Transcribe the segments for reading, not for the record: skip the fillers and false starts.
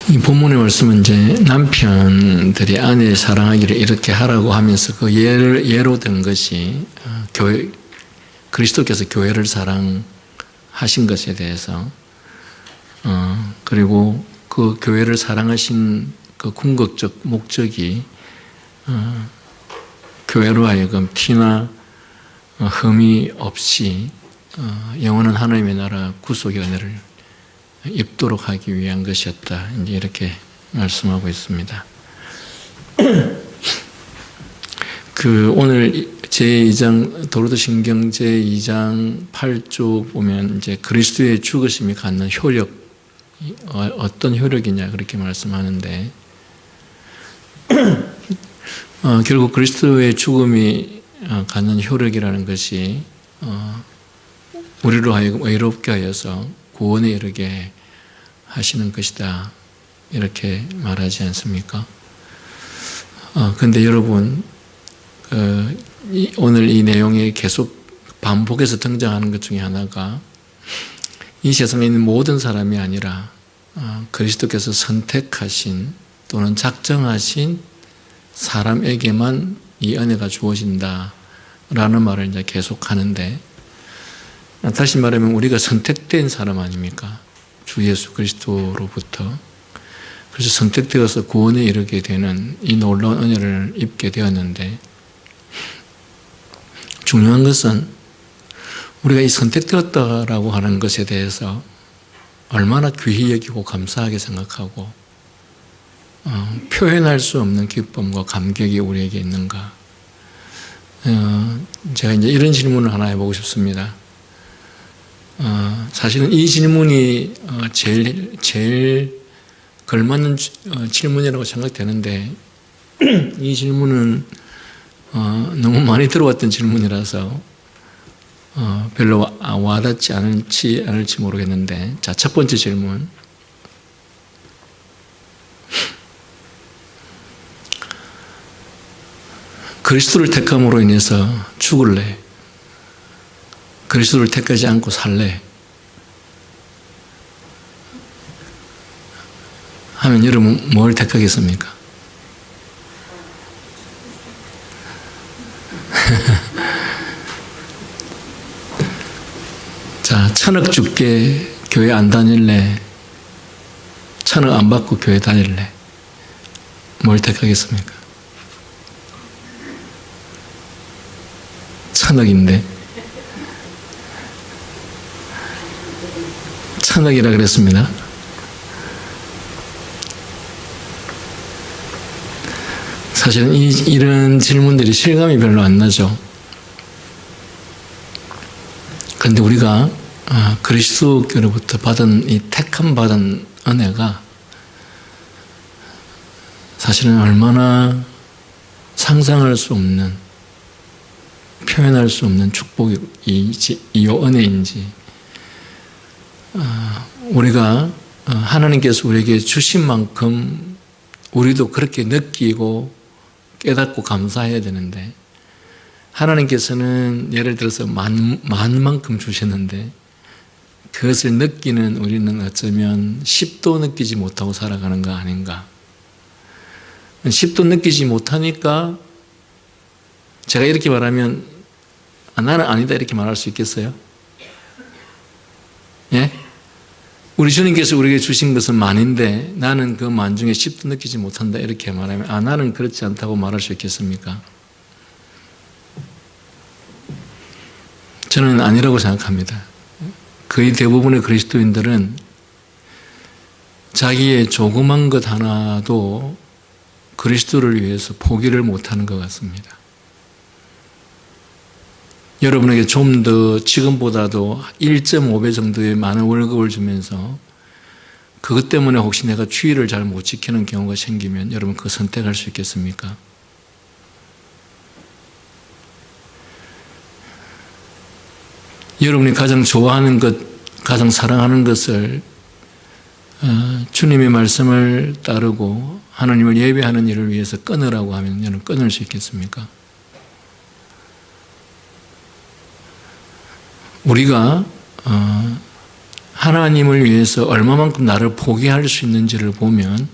이 본문의 말씀은 이제 남편들이 아내를 사랑하기를 이렇게 하라고 하면서 그 예로 든 것이 교회, 그리스도께서 교회를 사랑하신 것에 대해서 그리고 그 교회를 사랑하신 그 궁극적 목적이 교회로 하여금 티나 흠이 없이 영원한 하나님의 나라 구속의 은혜를 입도록 하기 위한 것이었다. 이제 이렇게 말씀하고 있습니다. 오늘 제2장 도로도신경 제2장 8조 보면 이제 그리스도의 죽으심이 갖는 효력, 어떤 효력이냐 그렇게 말씀하는데 결국 그리스도의 죽음이 갖는 효력이라는 것이 우리로 하여금 의롭게 하여서 구원에 이르게 하시는 것이다 이렇게 말하지 않습니까? 그런데 여러분 오늘 이 내용에 계속 반복해서 등장하는 것 중에 하나가 이 세상에 있는 모든 사람이 아니라 그리스도께서 선택하신 또는 작정하신 사람에게만 이 은혜가 주어진다라는 말을 이제 계속 하는데, 다시 말하면 우리가 선택된 사람 아닙니까? 주 예수 그리스도로부터. 그래서 선택되어서 구원에 이르게 되는 이 놀라운 은혜를 입게 되었는데, 중요한 것은 우리가 이 선택되었다라고 하는 것에 대해서 얼마나 귀히 여기고 감사하게 생각하고 표현할 수 없는 기쁨과 감격이 우리에게 있는가. 제가 이제 이런 질문을 하나 해보고 싶습니다. 사실은 이 질문이 제일 걸맞는 질문이라고 생각되는데, 이 질문은 너무 많이 들어왔던 질문이라서 별로 와닿지 않을지 모르겠는데, 자, 첫 번째 질문. 그리스도를 택함으로 인해서 죽을래? 그리스도를 택하지 않고 살래? 하면 여러분 뭘 택하겠습니까? 자, 1,000억 줄게 교회 안 다닐래? 1,000억 안 받고 교회 다닐래? 뭘 택하겠습니까? 1,000억인데 1,000억이라 그랬습니다. 사실은 이런 질문들이 실감이 별로 안 나죠. 그런데 우리가 그리스도로부터 받은 이 택함 받은 은혜가 사실은 얼마나 상상할 수 없는, 표현할 수 없는 축복이지, 이 은혜인지, 우리가 하나님께서 우리에게 주신 만큼 우리도 그렇게 느끼고 깨닫고 감사해야 되는데, 하나님께서는 예를 들어서 만만큼 주셨는데 그것을 느끼는 우리는 어쩌면 10도 느끼지 못하고 살아가는 거 아닌가. 10도 느끼지 못하니까 제가 이렇게 말하면 나는 아니다 이렇게 말할 수 있겠어요? 예? 우리 주님께서 우리에게 주신 것은 만인데 나는 그 만 중에 10도 느끼지 못한다 이렇게 말하면 나는 그렇지 않다고 말할 수 있겠습니까? 저는 아니라고 생각합니다. 거의 대부분의 그리스도인들은 자기의 조그만 것 하나도 그리스도를 위해서 포기를 못하는 것 같습니다. 여러분에게 좀 더 지금보다도 1.5배 정도의 많은 월급을 주면서 그것 때문에 혹시 내가 주의를 잘 못 지키는 경우가 생기면 여러분 그거 선택할 수 있겠습니까? 여러분이 가장 좋아하는 것, 가장 사랑하는 것을 주님의 말씀을 따르고 하나님을 예배하는 일을 위해서 끊으라고 하면 여러분 끊을 수 있겠습니까? 우리가 하나님을 위해서 얼마만큼 나를 포기할 수 있는지를 보면,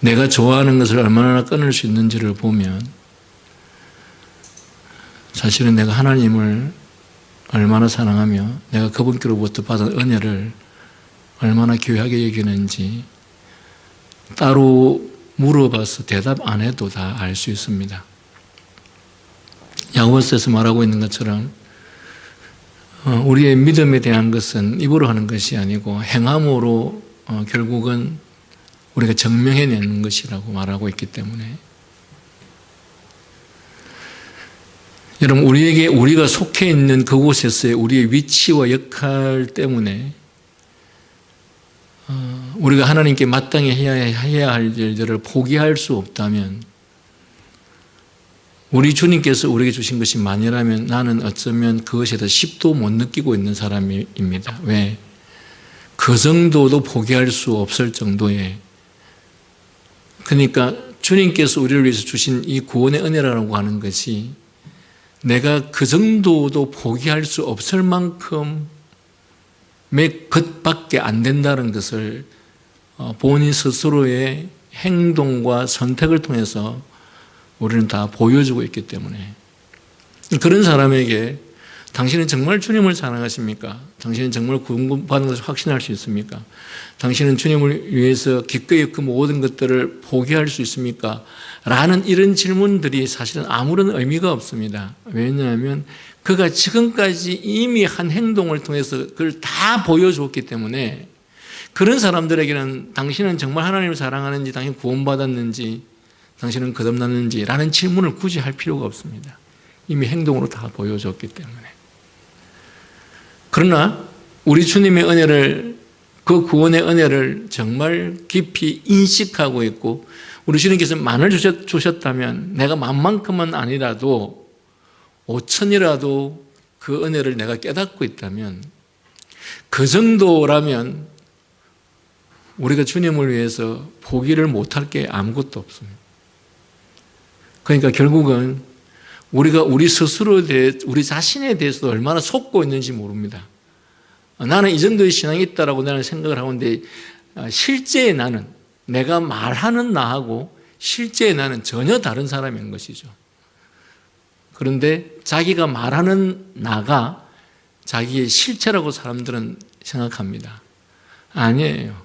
내가 좋아하는 것을 얼마나 끊을 수 있는지를 보면, 사실은 내가 하나님을 얼마나 사랑하며 내가 그분께로부터 받은 은혜를 얼마나 귀하게 여기는지 따로 물어봐서 대답 안 해도 다 알 수 있습니다. 야고보서에서 말하고 있는 것처럼 우리의 믿음에 대한 것은 입으로 하는 것이 아니고 행함으로 결국은 우리가 증명해내는 것이라고 말하고 있기 때문에, 여러분, 우리가 속해 있는 그곳에서의 우리의 위치와 역할 때문에 우리가 하나님께 마땅히 해야 할 일들을 포기할 수 없다면, 우리 주님께서 우리에게 주신 것이 만이라면 나는 어쩌면 그것에 대해서 10도 못 느끼고 있는 사람입니다. 왜? 그 정도도 포기할 수 없을 정도의, 그러니까 주님께서 우리를 위해서 주신 이 구원의 은혜라고 하는 것이 내가 그 정도도 포기할 수 없을 만큼의 것밖에 안 된다는 것을 본인 스스로의 행동과 선택을 통해서 우리는 다 보여주고 있기 때문에, 그런 사람에게 당신은 정말 주님을 사랑하십니까? 당신은 정말 구원받는 것을 확신할 수 있습니까? 당신은 주님을 위해서 기꺼이 그 모든 것들을 포기할 수 있습니까? 라는 이런 질문들이 사실은 아무런 의미가 없습니다. 왜냐하면 그가 지금까지 이미 한 행동을 통해서 그걸 다 보여줬기 때문에, 그런 사람들에게는 당신은 정말 하나님을 사랑하는지, 당신 구원받았는지, 당신은 거듭났는지 라는 질문을 굳이 할 필요가 없습니다. 이미 행동으로 다 보여줬기 때문에. 그러나 우리 주님의 은혜를, 그 구원의 은혜를 정말 깊이 인식하고 있고, 우리 주님께서 만을 주셨다면 내가 만만큼은 아니라도 5천이라도 그 은혜를 내가 깨닫고 있다면, 그 정도라면 우리가 주님을 위해서 포기를 못할 게 아무것도 없습니다. 그러니까 결국은 우리가 우리 스스로에 대해, 우리 자신에 대해서 얼마나 속고 있는지 모릅니다. 나는 이 정도의 신앙이 있다라고 나는 생각을 하는데, 실제의 나는, 내가 말하는 나하고 실제의 나는 전혀 다른 사람인 것이죠. 그런데 자기가 말하는 나가 자기의 실체라고 사람들은 생각합니다. 아니에요.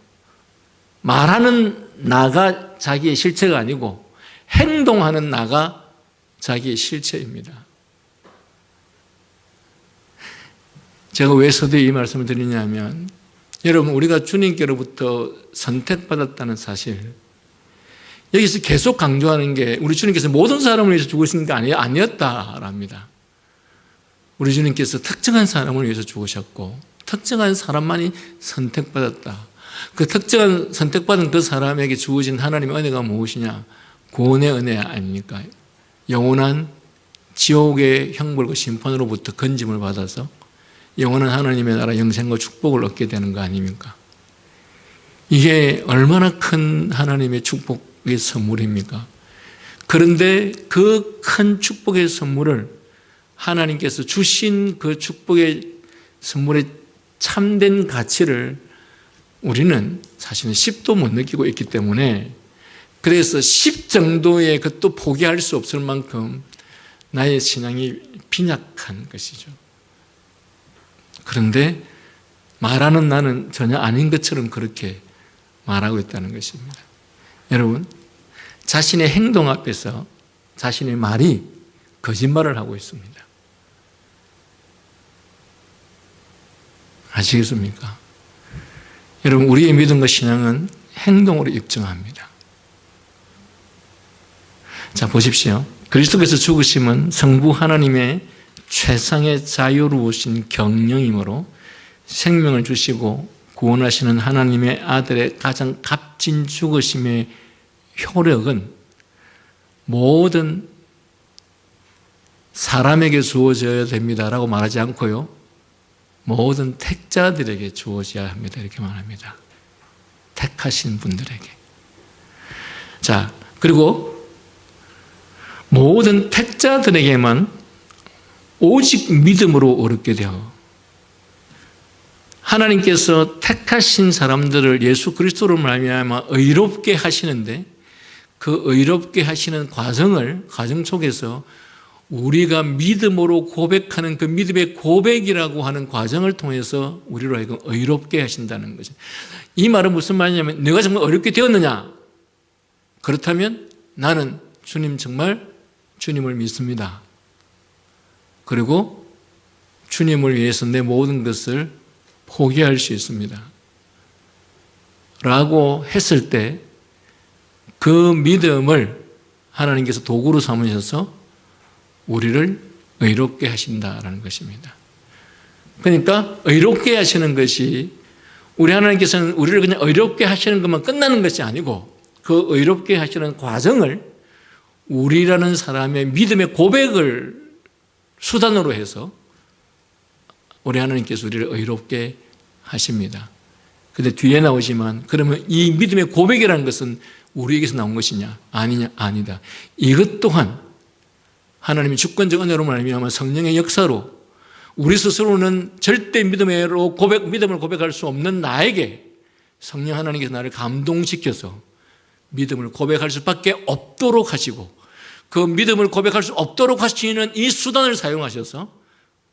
말하는 나가 자기의 실체가 아니고 행동하는 나가 자기의 실체입니다. 제가 왜 서두에 이 말씀을 드리냐면, 여러분, 우리가 주님께로부터 선택받았다는 사실, 여기서 계속 강조하는 게 우리 주님께서 모든 사람을 위해서 죽으신 게 아니었다랍니다. 우리 주님께서 특정한 사람을 위해서 죽으셨고, 특정한 사람만이 선택받았다. 그 특정한 선택받은 그 사람에게 주어진 하나님의 은혜가 무엇이냐? 구원의 은혜 아닙니까? 영원한 지옥의 형벌과 심판으로부터 건짐을 받아서 영원한 하나님의 나라 영생과 축복을 얻게 되는 거 아닙니까? 이게 얼마나 큰 하나님의 축복의 선물입니까? 그런데 그 큰 축복의 선물을, 하나님께서 주신 그 축복의 선물의 참된 가치를 우리는 사실은 10도 못 느끼고 있기 때문에, 그래서 10 정도의 것도 포기할 수 없을 만큼 나의 신앙이 빈약한 것이죠. 그런데 말하는 나는 전혀 아닌 것처럼 그렇게 말하고 있다는 것입니다. 여러분, 자신의 행동 앞에서 자신의 말이 거짓말을 하고 있습니다. 아시겠습니까? 여러분, 우리의 믿음과 신앙은 행동으로 입증합니다. 자, 보십시오. 그리스도께서 죽으심은 성부 하나님의 최상의 자유로우신 경영이므로 생명을 주시고 구원하시는 하나님의 아들의 가장 값진 죽으심의 효력은 모든 사람에게 주어져야 됩니다라고 말하지 않고요, 모든 택자들에게 주어져야 합니다, 이렇게 말합니다. 택하신 분들에게. 자, 그리고 모든 택자들에게만 오직 믿음으로 얻게 되어 하나님께서 택하신 사람들을 예수 그리스도로 말미암아 의롭게 하시는데 그 의롭게 하시는 과정 속에서 우리가 믿음으로 고백하는 그 믿음의 고백이라고 하는 과정을 통해서 우리로 하여금 의롭게 하신다는 거죠. 이 말은 무슨 말이냐면 내가 정말 어렵게 되었느냐? 그렇다면 나는 주님 정말 주님을 믿습니다. 그리고 주님을 위해서 내 모든 것을 포기할 수 있습니다. 라고 했을 때 그 믿음을 하나님께서 도구로 삼으셔서 우리를 의롭게 하신다라는 것입니다. 그러니까 의롭게 하시는 것이 우리 하나님께서는 우리를 그냥 의롭게 하시는 것만 끝나는 것이 아니고 그 의롭게 하시는 과정을 우리라는 사람의 믿음의 고백을 수단으로 해서 우리 하나님께서 우리를 의롭게 하십니다. 그런데 뒤에 나오지만 그러면 이 믿음의 고백이라는 것은 우리에게서 나온 것이냐? 아니냐? 아니다. 이것 또한 하나님의 주권적 은혜로 말미암아 성령의 역사로 우리 스스로는 절대 믿음을 고백할 수 없는 나에게 성령 하나님께서 나를 감동시켜서 믿음을 고백할 수밖에 없도록 하시고 그 믿음을 고백할 수 없도록 하시는 이 수단을 사용하셔서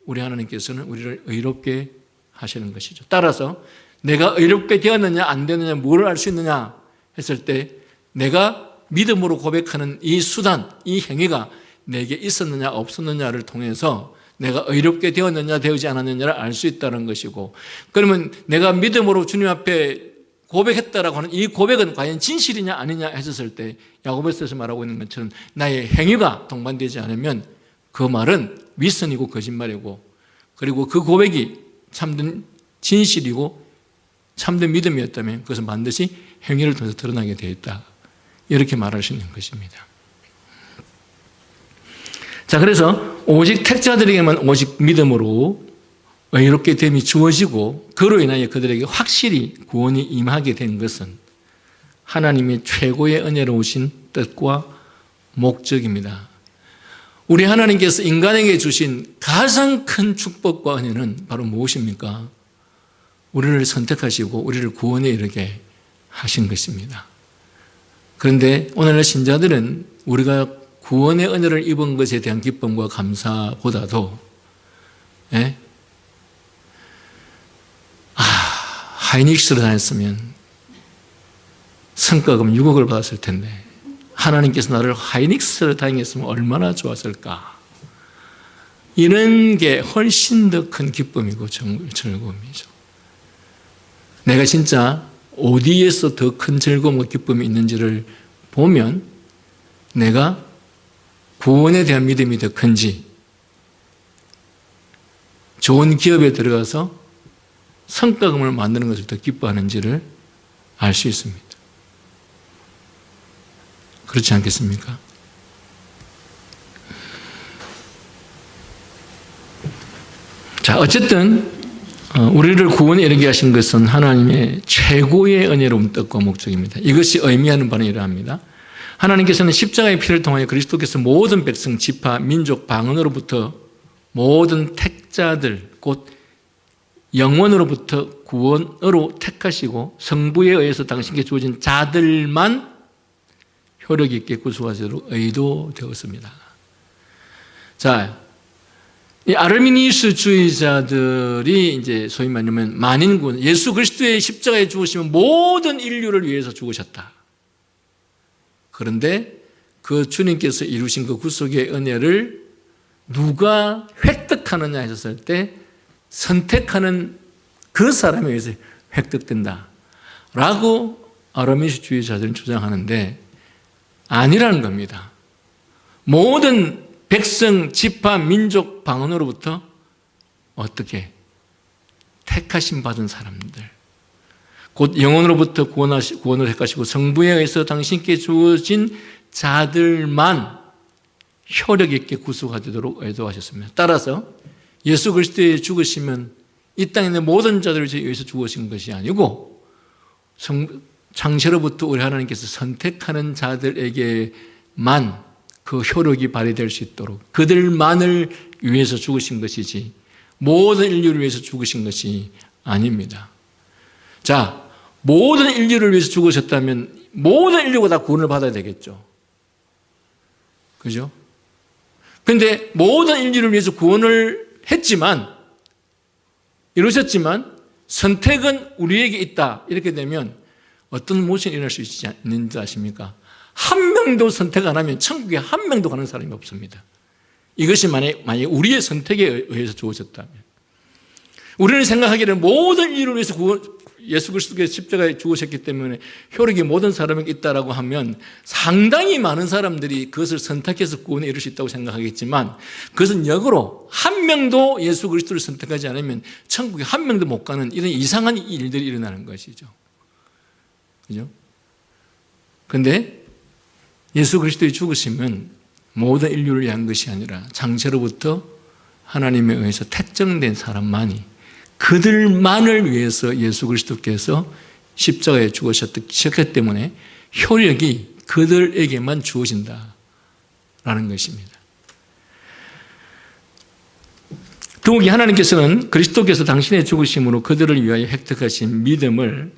우리 하나님께서는 우리를 의롭게 하시는 것이죠. 따라서 내가 의롭게 되었느냐 안 되느냐 뭘 알 수 있느냐 했을 때 내가 믿음으로 고백하는 이 수단, 이 행위가 내게 있었느냐 없었느냐를 통해서 내가 의롭게 되었느냐 되지 않았느냐를 알 수 있다는 것이고, 그러면 내가 믿음으로 주님 앞에 고백했다라고 하는 이 고백은 과연 진실이냐 아니냐 했었을 때 야고보서에서 말하고 있는 것처럼 나의 행위가 동반되지 않으면 그 말은 윗선이고 거짓말이고, 그리고 그 고백이 참된 진실이고 참된 믿음이었다면 그것은 반드시 행위를 통해서 드러나게 되어 있다, 이렇게 말할 수 있는 것입니다. 자, 그래서 오직 택자들에게만 오직 믿음으로 의롭게 됨이 주어지고 그로 인하여 그들에게 확실히 구원이 임하게 된 것은 하나님의 최고의 은혜로우신 뜻과 목적입니다. 우리 하나님께서 인간에게 주신 가장 큰 축복과 은혜는 바로 무엇입니까? 우리를 선택하시고 우리를 구원에 이르게 하신 것입니다. 그런데 오늘날 신자들은 우리가 구원의 은혜를 입은 것에 대한 기쁨과 감사보다도 하이닉스를 다녔으면 성과금 6억을 받았을 텐데 하나님께서 나를 하이닉스를 다녔으면 얼마나 좋았을까, 이런 게 훨씬 더 큰 기쁨이고 즐거움이죠. 내가 진짜 어디에서 더 큰 즐거움과 기쁨이 있는지를 보면 내가 구원에 대한 믿음이 더 큰지, 좋은 기업에 들어가서 성과금을 만드는 것을 더 기뻐하는지를 알 수 있습니다. 그렇지 않겠습니까? 자, 어쨌든 우리를 구원에 이르게 하신 것은 하나님의 최고의 은혜로운 뜻과 목적입니다. 이것이 의미하는 바는 이러합니다. 하나님께서는 십자가의 피를 통하여 그리스도께서 모든 백성, 지파, 민족, 방언으로부터 모든 택자들, 곧 영원으로부터 구원으로 택하시고 성부에 의해서 당신께 주어진 자들만 효력 있게 구속하시도록 의도되었습니다. 자, 이 아르미니우스주의자들이 이제 소위 말하면 만인군, 예수 그리스도의 십자가에 죽으시면 모든 인류를 위해서 죽으셨다. 그런데 그 주님께서 이루신 그 구속의 은혜를 누가 획득하느냐 했을 때 선택하는 그 사람에 의해서 획득된다 라고 아르미니우스주의자들은 주장하는데 아니라는 겁니다. 모든 백성, 지파, 민족, 방언으로부터 어떻게 택하심 받은 사람들, 곧 영혼으로부터 구원을 택하시고 성부에 의해서 당신께 주어진 자들만 효력 있게 구속하도록 의도하셨습니다. 따라서 예수 그리스도의 죽으시면 이 땅에 있는 모든 자들을 위해서 죽으신 것이 아니고 창세로부터 우리 하나님께서 선택하는 자들에게만 그 효력이 발휘될 수 있도록 그들만을 위해서 죽으신 것이지 모든 인류를 위해서 죽으신 것이 아닙니다. 자, 모든 인류를 위해서 죽으셨다면 모든 인류가 다 구원을 받아야 되겠죠. 그죠? 그런데 모든 인류를 위해서 구원을 했지만, 이루셨지만 선택은 우리에게 있다. 이렇게 되면 어떤 모션이 일어날 수 있는지 아십니까? 한 명도 선택 안 하면 천국에 한 명도 가는 사람이 없습니다. 이것이 만약에 우리의 선택에 의해서 주어졌다면, 우리는 생각하기에는 모든 인류를 위해서 예수 그리스도께서 십자가에 죽으셨기 때문에 효력이 모든 사람에게 있다라고 하면 상당히 많은 사람들이 그것을 선택해서 구원에 이룰 수 있다고 생각하겠지만, 그것은 역으로 한 명도 예수 그리스도를 선택하지 않으면 천국에 한 명도 못 가는 이런 이상한 일들이 일어나는 것이죠. 그죠? 그런데 예수 그리스도의 죽으심은 모든 인류를 위한 것이 아니라 장세로부터 하나님에 의해서 택정된 사람만이, 그들만을 위해서 예수 그리스도께서 십자가에 죽으셨기 때문에 효력이 그들에게만 주어진다라는 것입니다. 더욱이 하나님께서는 그리스도께서 당신의 죽으심으로 그들을 위하여 획득하신 믿음을,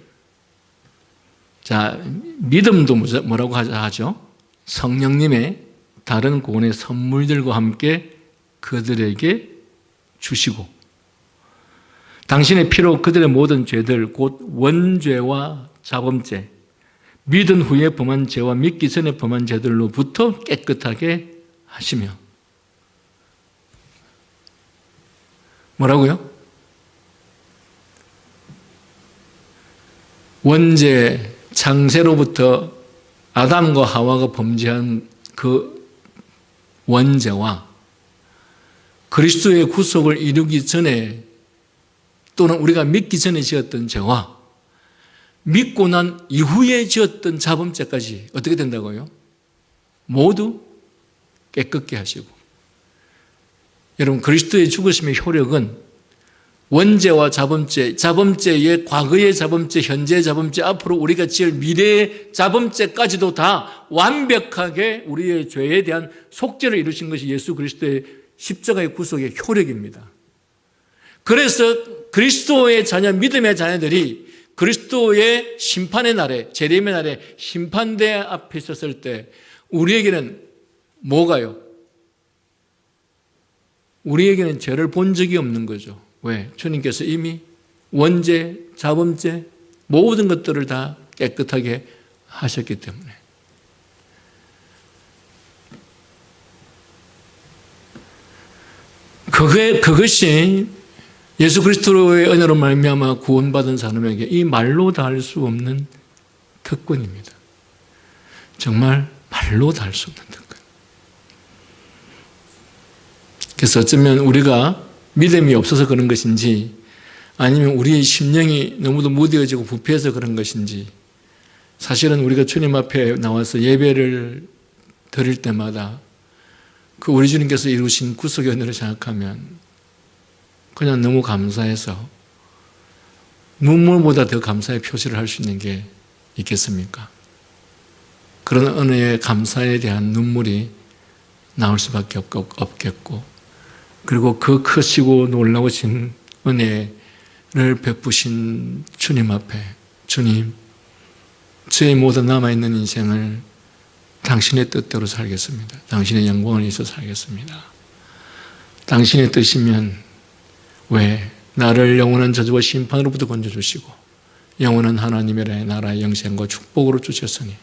자, 믿음도 뭐라고 하죠? 성령님의 다른 구원의 선물들과 함께 그들에게 주시고, 당신의 피로 그들의 모든 죄들, 곧 원죄와 자범죄, 믿은 후에 범한 죄와 믿기 전에 범한 죄들로부터 깨끗하게 하시며, 뭐라고요? 원죄, 창세로부터 아담과 하와가 범죄한 그 원죄와 그리스도의 구속을 이루기 전에, 또는 우리가 믿기 전에 지었던 죄와 믿고 난 이후에 지었던 자범죄까지 어떻게 된다고요? 모두 깨끗게 하시고. 여러분, 그리스도의 죽으심의 효력은 원죄와 자범죄, 자범죄의 과거의 자범죄, 현재의 자범죄, 앞으로 우리가 지을 미래의 자범죄까지도 다 완벽하게 우리의 죄에 대한 속죄를 이루신 것이 예수 그리스도의 십자가의 구속의 효력입니다. 그래서 그리스도의 자녀, 믿음의 자녀들이 그리스도의 심판의 날에, 재림의 날에 심판대 앞에 섰을 때 우리에게는 뭐가요? 우리에게는 죄를 본 적이 없는 거죠. 왜? 주님께서 이미 원죄, 자범죄 모든 것들을 다 깨끗하게 하셨기 때문에. 그것이 예수 그리스도의 은혜로 말미암아 구원받은 사람에게 이 말로 다 할 수 없는 특권입니다. 정말 말로 다 할 수 없는 특권. 그래서 어쩌면 우리가 믿음이 없어서 그런 것인지, 아니면 우리의 심령이 너무도 무뎌지고 부패해서 그런 것인지, 사실은 우리가 주님 앞에 나와서 예배를 드릴 때마다 그 우리 주님께서 이루신 구속의 은혜를 생각하면 그냥 너무 감사해서 눈물보다 더 감사의 표시를 할 수 있는 게 있겠습니까? 그런 은혜의 감사에 대한 눈물이 나올 수밖에 없겠고, 그리고 그 크시고 놀라우신 은혜를 베푸신 주님 앞에, 주님, 저의 모든 남아있는 인생을 당신의 뜻대로 살겠습니다. 당신의 영광을 위해서 살겠습니다. 당신의 뜻이면 왜 나를 영원한 저주와 심판으로부터 건져주시고 영원한 하나님의 나라의 영생과 축복으로 주셨으니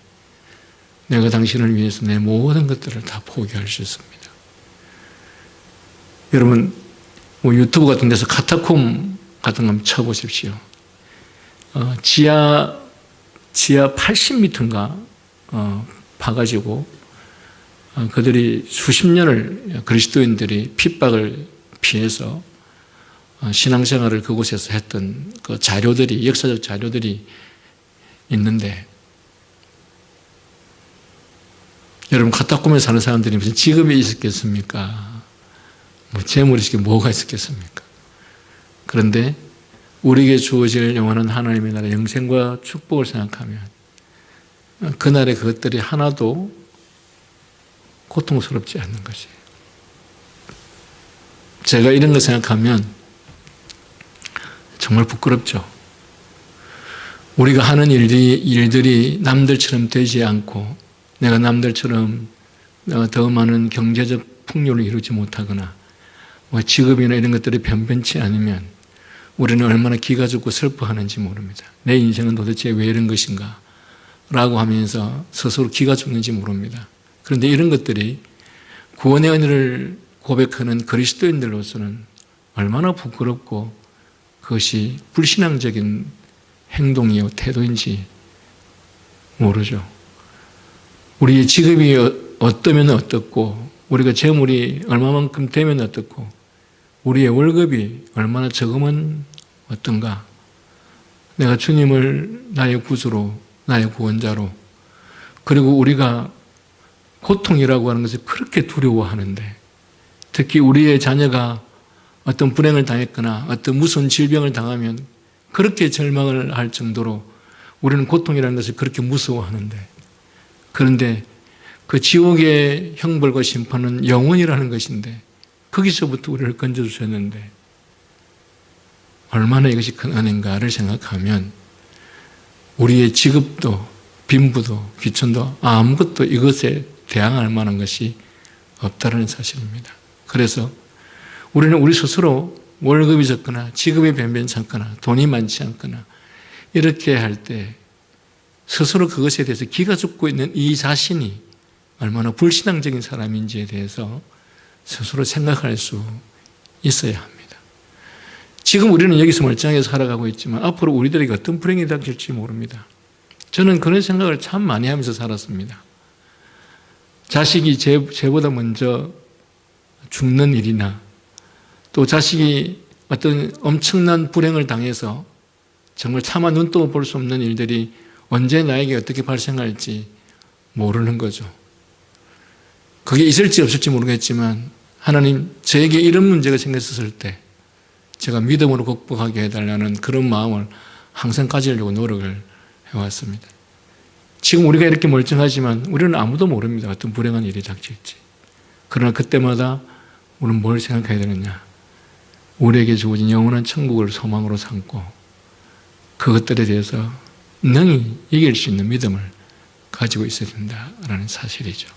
내가 당신을 위해서 내 모든 것들을 다 포기할 수 있습니다. 여러분, 유튜브 같은 데서 카타콤 같은 거 한번 쳐보십시오. 지하 80m인가 파가지고 그들이 수십 년을 그리스도인들이 핍박을 피해서 신앙생활을 그곳에서 했던 그 자료들이, 역사적 자료들이 있는데, 여러분, 카타콤에 사는 사람들이 무슨 직업이 있었겠습니까? 재물이 뭐가 있었겠습니까? 그런데 우리에게 주어질 영원한 하나님의 나라 영생과 축복을 생각하면 그날의 그것들이 하나도 고통스럽지 않는 것이에요. 제가 이런 거 생각하면 정말 부끄럽죠. 우리가 하는 일들이 남들처럼 되지 않고 내가 남들처럼 더 많은 경제적 풍요를 이루지 못하거나 직업이나 이런 것들이 변변치 않으면 우리는 얼마나 기가 죽고 슬퍼하는지 모릅니다. 내 인생은 도대체 왜 이런 것인가 라고 하면서 스스로 기가 죽는지 모릅니다. 그런데 이런 것들이 구원의 은혜를 고백하는 그리스도인들로서는 얼마나 부끄럽고 그것이 불신앙적인 행동이요 태도인지 모르죠. 우리의 직업이 어떠면 어떻고 우리가 재물이 얼마만큼 되면 어떻고 우리의 월급이 얼마나 적으면 어떤가. 내가 주님을 나의 구주로 나의 구원자로 그리고 우리가 고통이라고 하는 것을 그렇게 두려워하는데 특히 우리의 자녀가 어떤 불행을 당했거나 어떤 무서운 질병을 당하면 그렇게 절망을 할 정도로 우리는 고통이라는 것을 그렇게 무서워하는데 그런데 그 지옥의 형벌과 심판은 영원이라는 것인데 거기서부터 우리를 건져주셨는데 얼마나 이것이 큰 은혜인가를 생각하면 우리의 직업도 빈부도 귀천도 아무것도 이것에 대항할 만한 것이 없다는 사실입니다. 그래서 우리는 우리 스스로 월급이 적거나 직업이 변변치 않거나 돈이 많지 않거나 이렇게 할 때 스스로 그것에 대해서 기가 죽고 있는 이 자신이 얼마나 불신앙적인 사람인지에 대해서 스스로 생각할 수 있어야 합니다. 지금 우리는 여기서 멀쩡하게 살아가고 있지만 앞으로 우리들에게 어떤 불행이 닥칠지 모릅니다. 저는 그런 생각을 참 많이 하면서 살았습니다. 자식이 제보다 먼저 죽는 일이나 또 자식이 어떤 엄청난 불행을 당해서 정말 차마 눈도 볼 수 없는 일들이 언제 나에게 어떻게 발생할지 모르는 거죠. 그게 있을지 없을지 모르겠지만 하나님 저에게 이런 문제가 생겼을 때 제가 믿음으로 극복하게 해달라는 그런 마음을 항상 가지려고 노력을 해왔습니다. 지금 우리가 이렇게 멀쩡하지만 우리는 아무도 모릅니다. 어떤 불행한 일이 닥칠지. 그러나 그때마다 우리는 뭘 생각해야 되느냐. 우리에게 주어진 영원한 천국을 소망으로 삼고 그것들에 대해서 능히 이길 수 있는 믿음을 가지고 있어야 된다라는 사실이죠.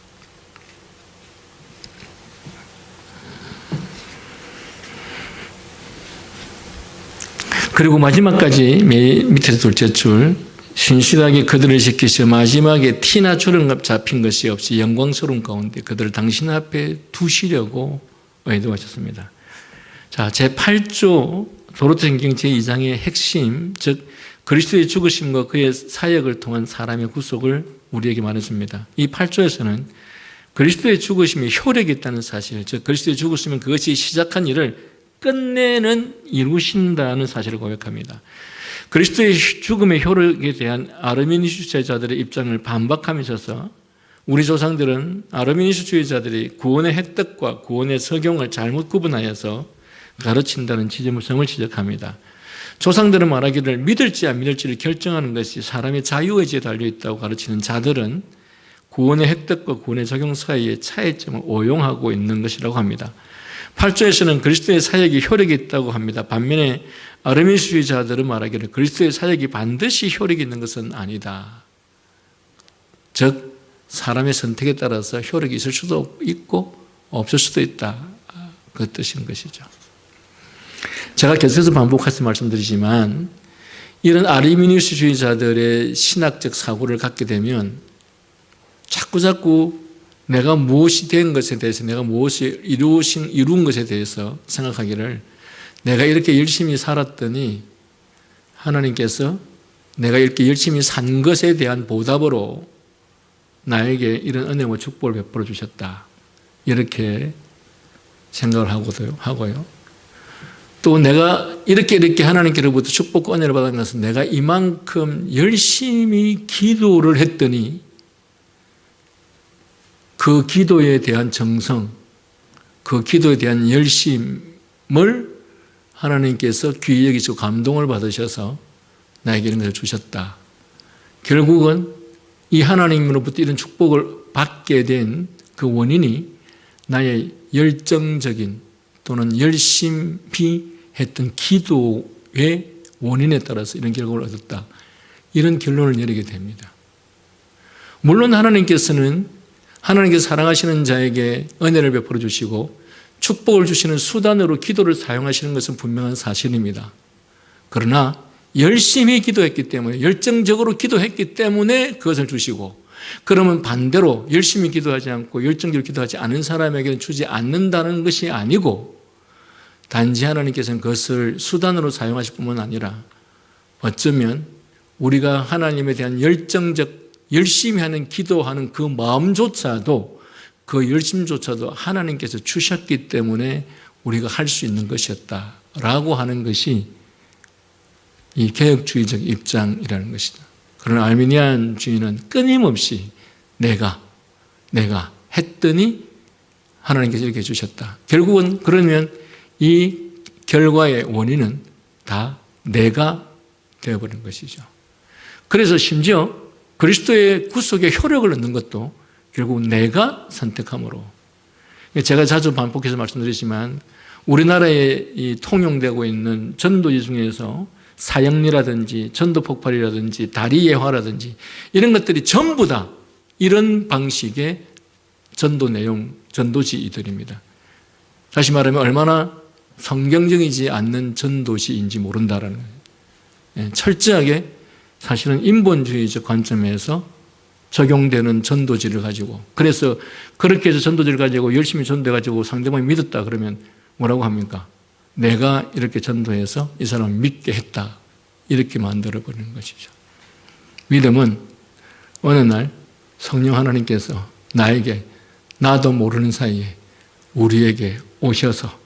그리고 마지막까지 밑에서 둘째 줄 신실하게 그들을 지키시어 마지막에 티나 주름 잡힌 것이 없이 영광스러운 가운데 그들을 당신 앞에 두시려고 의도하셨습니다. 자, 제8조 도로토신경 제2장의 핵심, 즉 그리스도의 죽으심과 그의 사역을 통한 사람의 구속을 우리에게 말해줍니다. 이 8조에서는 그리스도의 죽으심이 효력이 있다는 사실, 즉 그리스도의 죽으심은 그것이 시작한 일을 끝내는 이루신다는 사실을 고백합니다. 그리스도의 죽음의 효력에 대한 아르미니주의자들의 입장을 반박하면서 우리 조상들은 아르미니주의자들이 구원의 획득과 구원의 적용을 잘못 구분하여서 가르친다는 지점을 지적합니다. 조상들은 말하기를 믿을지 안 믿을지를 결정하는 것이 사람의 자유의지에 달려있다고 가르치는 자들은 구원의 획득과 구원의 적용 사이의 차이점을 오용하고 있는 것이라고 합니다. 8조에서는 그리스도의 사역이 효력이 있다고 합니다. 반면에 아르미니주의자들은 말하기를 그리스도의 사역이 반드시 효력이 있는 것은 아니다. 즉 사람의 선택에 따라서 효력이 있을 수도 있고 없을 수도 있다. 그 뜻인 것이죠. 제가 계속해서 반복해서 말씀드리지만 이런 아르미니주의자들의 신학적 사고를 갖게 되면 자꾸 내가 무엇이 된 것에 대해서 내가 무엇이 이룬 것에 대해서 생각하기를 내가 이렇게 열심히 살았더니 하나님께서 내가 이렇게 열심히 산 것에 대한 보답으로 나에게 이런 은혜와 축복을 베풀어 주셨다. 이렇게 생각을 하고요. 또 내가 이렇게 하나님께로부터 축복과 은혜를 받은 것은 내가 이만큼 열심히 기도를 했더니 그 기도에 대한 정성, 그 기도에 대한 열심을 하나님께서 귀히 여기시고 감동을 받으셔서 나에게 이런 것을 주셨다. 결국은 이 하나님으로부터 이런 축복을 받게 된 그 원인이 나의 열정적인 또는 열심히 했던 기도의 원인에 따라서 이런 결과를 얻었다. 이런 결론을 내리게 됩니다. 물론 하나님께서 사랑하시는 자에게 은혜를 베풀어 주시고 축복을 주시는 수단으로 기도를 사용하시는 것은 분명한 사실입니다. 그러나 열심히 기도했기 때문에, 열정적으로 기도했기 때문에 그것을 주시고, 그러면 반대로 열심히 기도하지 않고 열정적으로 기도하지 않은 사람에게는 주지 않는다는 것이 아니고, 단지 하나님께서는 그것을 수단으로 사용하실 뿐만 아니라 어쩌면 우리가 하나님에 대한 열심히 하는 기도하는 그 마음조차도, 그 열심조차도 하나님께서 주셨기 때문에 우리가 할 수 있는 것이었다라고 하는 것이 이 개혁주의적 입장이라는 것이다. 그러나 알미니안주의는 끊임없이 내가 했더니 하나님께서 이렇게 해주셨다. 결국은 그러면 이 결과의 원인은 다 내가 되어버린 것이죠. 그래서 심지어 그리스도의 구속의 효력을 얻는 것도 결국 내가 선택함으로. 제가 자주 반복해서 말씀드리지만 우리나라에 이 통용되고 있는 전도지 중에서 사형리라든지 전도폭발이라든지 다리예화라든지 이런 것들이 전부 다 이런 방식의 전도 내용, 전도지들입니다. 다시 말하면 얼마나 성경적이지 않는 전도지인지 모른다라는 거예요. 철저하게 사실은 인본주의적 관점에서 적용되는 전도지를 가지고, 그래서 그렇게 해서 전도지를 가지고 열심히 전도해가지고 상대방이 믿었다 그러면 뭐라고 합니까? 내가 이렇게 전도해서 이 사람을 믿게 했다. 이렇게 만들어버리는 것이죠. 믿음은 어느 날 성령 하나님께서 나에게, 나도 모르는 사이에 우리에게 오셔서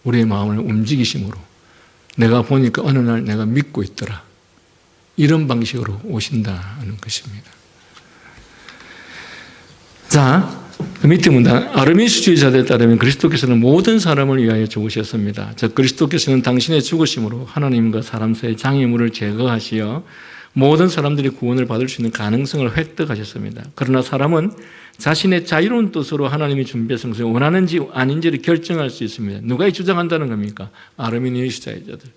우리의 마음을 움직이심으로 내가 보니까 어느 날 내가 믿고 있더라. 이런 방식으로 오신다는 것입니다. 자, 그 밑에 문단, 아르미스주의자들에 따르면 그리스도께서는 모든 사람을 위하여 죽으셨습니다. 즉 그리스도께서는 당신의 죽으심으로 하나님과 사람 사이의 장애물을 제거하시어 모든 사람들이 구원을 받을 수 있는 가능성을 획득하셨습니다. 그러나 사람은 자신의 자유로운 뜻으로 하나님이 준비하신 것을 원하는지 아닌지를 결정할 수 있습니다. 누가 주장한다는 겁니까? 아르미니스주의자들.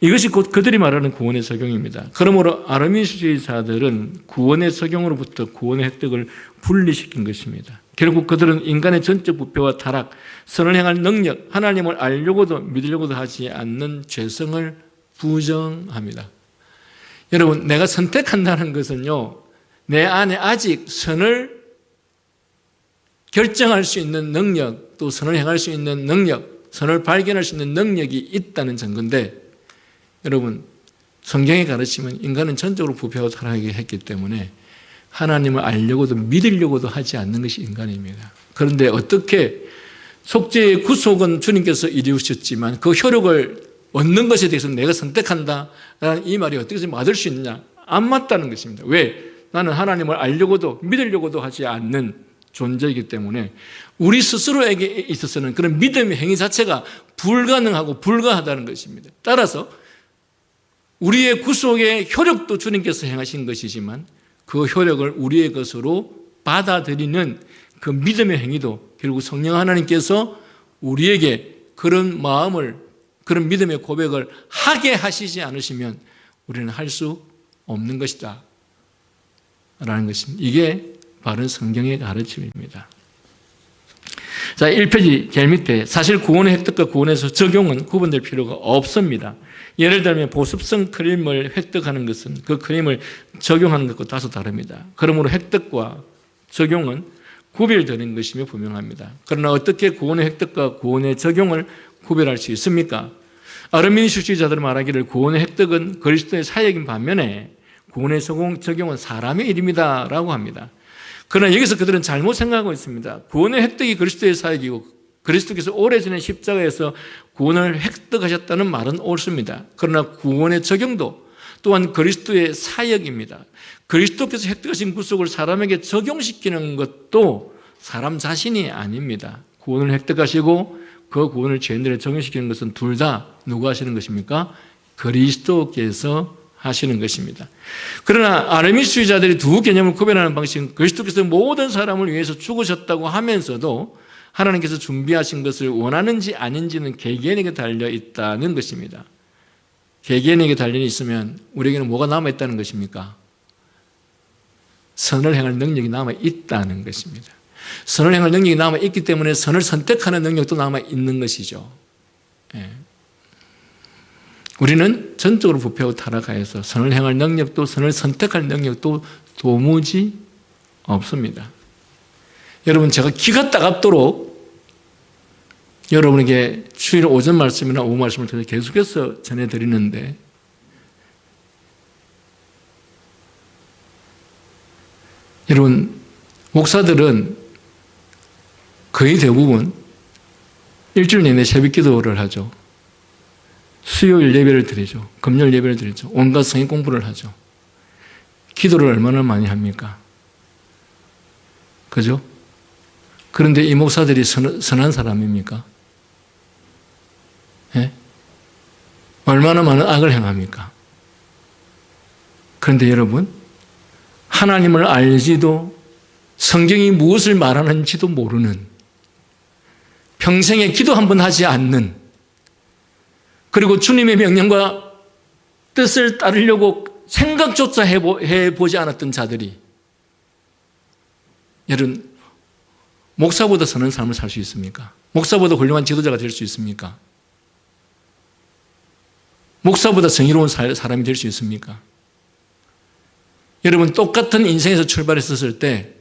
이것이 곧 그들이 말하는 구원의 적용입니다. 그러므로 아르미니스주의자들은 구원의 적용으로부터 구원의 획득을 분리시킨 것입니다. 결국 그들은 인간의 전적 부패와 타락, 선을 행할 능력, 하나님을 알려고도 믿으려고도 하지 않는 죄성을 부정합니다. 여러분, 내가 선택한다는 것은요, 내 안에 아직 선을 결정할 수 있는 능력, 또 선을 행할 수 있는 능력, 선을 발견할 수 있는 능력이 있다는 증거인데, 여러분, 성경의 가르침은 인간은 전적으로 부패하고 타락하게 했기 때문에 하나님을 알려고도 믿으려고도 하지 않는 것이 인간입니다. 그런데 어떻게 속죄의 구속은 주님께서 이루셨지만 그 효력을 얻는 것에 대해서 내가 선택한다라는 이 말이 어떻게 맞을 수 있느냐? 안 맞다는 것입니다. 왜? 나는 하나님을 알려고도 믿으려고도 하지 않는 존재이기 때문에 우리 스스로에게 있어서는 그런 믿음의 행위 자체가 불가능하고 불가하다는 것입니다. 따라서 우리의 구속의 효력도 주님께서 행하신 것이지만 그 효력을 우리의 것으로 받아들이는 그 믿음의 행위도 결국 성령 하나님께서 우리에게 그런 마음을, 그런 믿음의 고백을 하게 하시지 않으시면 우리는 할 수 없는 것이다 라는 것입니다. 이게 바른 성경의 가르침입니다. 자, 1페이지 제일 밑에 사실 구원의 획득과 구원에서 적용은 구분될 필요가 없습니다. 예를 들면 보습성 크림을 획득하는 것은 그 크림을 적용하는 것과 다소 다릅니다. 그러므로 획득과 적용은 구별되는 것이며 분명합니다. 그러나 어떻게 구원의 획득과 구원의 적용을 구별할 수 있습니까? 아르미니스주의자들은 말하기를 구원의 획득은 그리스도의 사역인 반면에 구원의 적용은 사람의 일입니다 라고 합니다. 그러나 여기서 그들은 잘못 생각하고 있습니다. 구원의 획득이 그리스도의 사역이고 그리스도께서 오래전에 십자가에서 구원을 획득하셨다는 말은 옳습니다. 그러나 구원의 적용도 또한 그리스도의 사역입니다. 그리스도께서 획득하신 구속을 사람에게 적용시키는 것도 사람 자신이 아닙니다. 구원을 획득하시고 그 구원을 죄인들에 적용시키는 것은 둘 다 누가 하시는 것입니까? 그리스도께서 하시는 것입니다. 그러나 아르미스주의자들이 두 개념을 구별하는 방식은 그리스도께서 모든 사람을 위해서 죽으셨다고 하면서도 하나님께서 준비하신 것을 원하는지 아닌지는 개개인에게 달려 있다는 것입니다. 개개인에게 단련이 있으면 우리에게는 뭐가 남아있다는 것입니까? 선을 행할 능력이 남아있다는 것입니다. 선을 행할 능력이 남아있기 때문에 선을 선택하는 능력도 남아있는 것이죠. 예. 우리는 전적으로 부패하고 타락하여서 선을 행할 능력도 선을 선택할 능력도 도무지 없습니다. 여러분, 제가 기가 따갑도록 여러분에게 주일 오전 말씀이나 오후 말씀을 통해서 계속해서 전해드리는데, 여러분, 목사들은 거의 대부분 일주일 내내 새벽 기도를 하죠. 수요일 예배를 드리죠. 금요일 예배를 드리죠. 온갖 성경 공부를 하죠. 기도를 얼마나 많이 합니까? 그죠? 그런데 이 목사들이 선한 사람입니까? 예? 얼마나 많은 악을 행합니까? 그런데 여러분, 하나님을 알지도 성경이 무엇을 말하는지도 모르는, 평생에 기도 한번 하지 않는, 그리고 주님의 명령과 뜻을 따르려고 생각조차 해보지 않았던 자들이, 여러분, 목사보다 선한 삶을 살 수 있습니까? 목사보다 훌륭한 지도자가 될 수 있습니까? 목사보다 정의로운 사람이 될 수 있습니까? 여러분, 똑같은 인생에서 출발했었을 때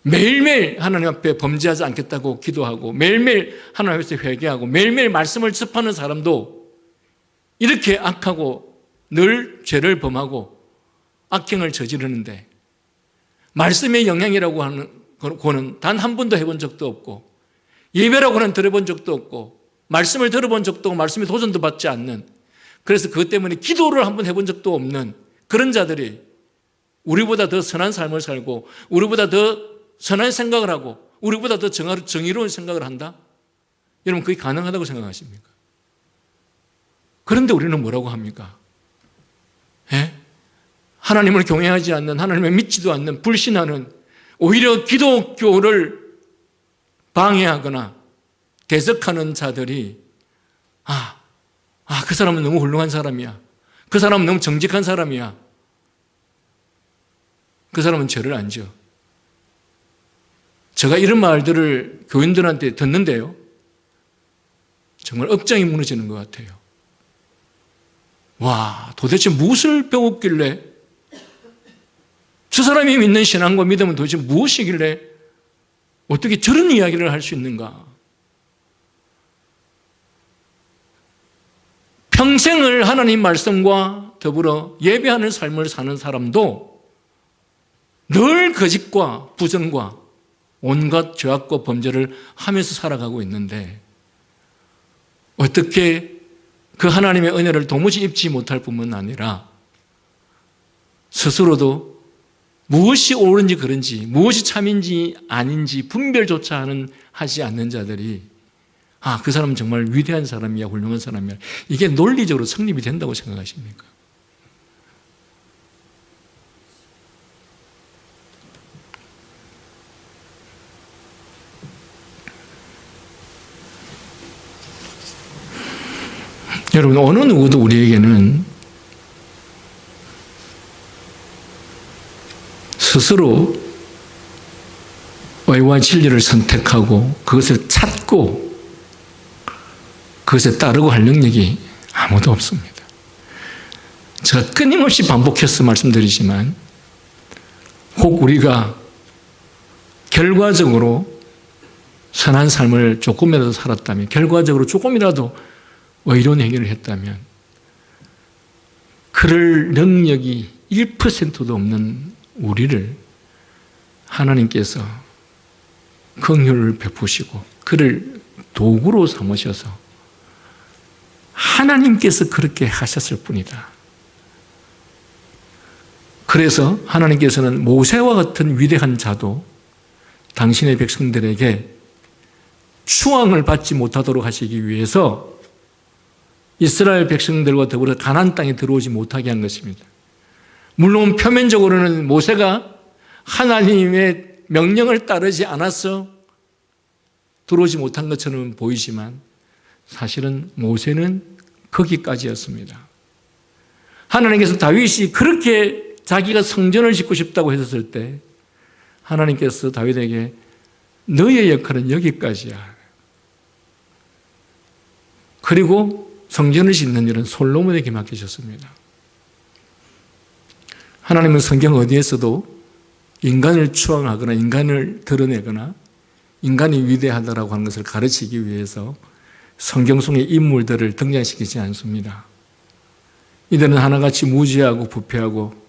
매일매일 하나님 앞에 범죄하지 않겠다고 기도하고 매일매일 하나님 앞에서 회개하고 매일매일 말씀을 접하는 사람도 이렇게 악하고 늘 죄를 범하고 악행을 저지르는데, 말씀의 영향이라고 하는 고는 단 한 번도 해본 적도 없고, 예배라고는 들어본 적도 없고, 말씀을 들어본 적도 없고, 말씀에 도전도 받지 않는, 그래서 그것 때문에 기도를 한번 해본 적도 없는 그런 자들이 우리보다 더 선한 삶을 살고 우리보다 더 선한 생각을 하고 우리보다 더 정의로운 생각을 한다? 여러분, 그게 가능하다고 생각하십니까? 그런데 우리는 뭐라고 합니까? 예? 하나님을 경외하지 않는, 하나님을 믿지도 않는, 불신하는, 오히려 기독교를 방해하거나 대적하는 자들이 그 사람은 너무 훌륭한 사람이야. 그 사람은 너무 정직한 사람이야. 그 사람은 죄를 안 지어. 제가 이런 말들을 교인들한테 듣는데요, 정말 억장이 무너지는 것 같아요. 와, 도대체 무엇을 배웠길래, 저 사람이 믿는 신앙과 믿음은 도대체 무엇이길래 어떻게 저런 이야기를 할 수 있는가? 평생을 하나님 말씀과 더불어 예배하는 삶을 사는 사람도 늘 거짓과 부정과 온갖 죄악과 범죄를 하면서 살아가고 있는데, 어떻게 그 하나님의 은혜를 도무지 입지 못할 뿐만 아니라 스스로도 무엇이 옳은지 그른지, 무엇이 참인지 아닌지 분별조차 하지 않는 자들이 그 사람은 정말 위대한 사람이야, 훌륭한 사람이야, 이게 논리적으로 성립이 된다고 생각하십니까? 여러분, 어느 누구도 우리에게는 스스로 의와 진리를 선택하고 그것을 찾고 그것에 따르고 할 능력이 아무도 없습니다. 제가 끊임없이 반복해서 말씀드리지만, 혹 우리가 결과적으로 선한 삶을 조금이라도 살았다면, 결과적으로 조금이라도 의로운 행위를 했다면, 그럴 능력이 1%도 없는 우리를 하나님께서 긍휼을 베푸시고 그를 도구로 삼으셔서 하나님께서 그렇게 하셨을 뿐이다. 그래서 하나님께서는 모세와 같은 위대한 자도 당신의 백성들에게 추앙을 받지 못하도록 하시기 위해서 이스라엘 백성들과 더불어 가나안 땅에 들어오지 못하게 한 것입니다. 물론 표면적으로는 모세가 하나님의 명령을 따르지 않아서 들어오지 못한 것처럼 보이지만 사실은 모세는 거기까지였습니다. 하나님께서 다윗이 그렇게 자기가 성전을 짓고 싶다고 했었을 때 하나님께서 다윗에게 너의 역할은 여기까지야. 그리고 성전을 짓는 일은 솔로몬에게 맡기셨습니다. 하나님은 성경 어디에서도 인간을 추앙하거나 인간을 드러내거나 인간이 위대하다라고 하는 것을 가르치기 위해서 성경 속의 인물들을 등장시키지 않습니다. 이들은 하나같이 무지하고 부패하고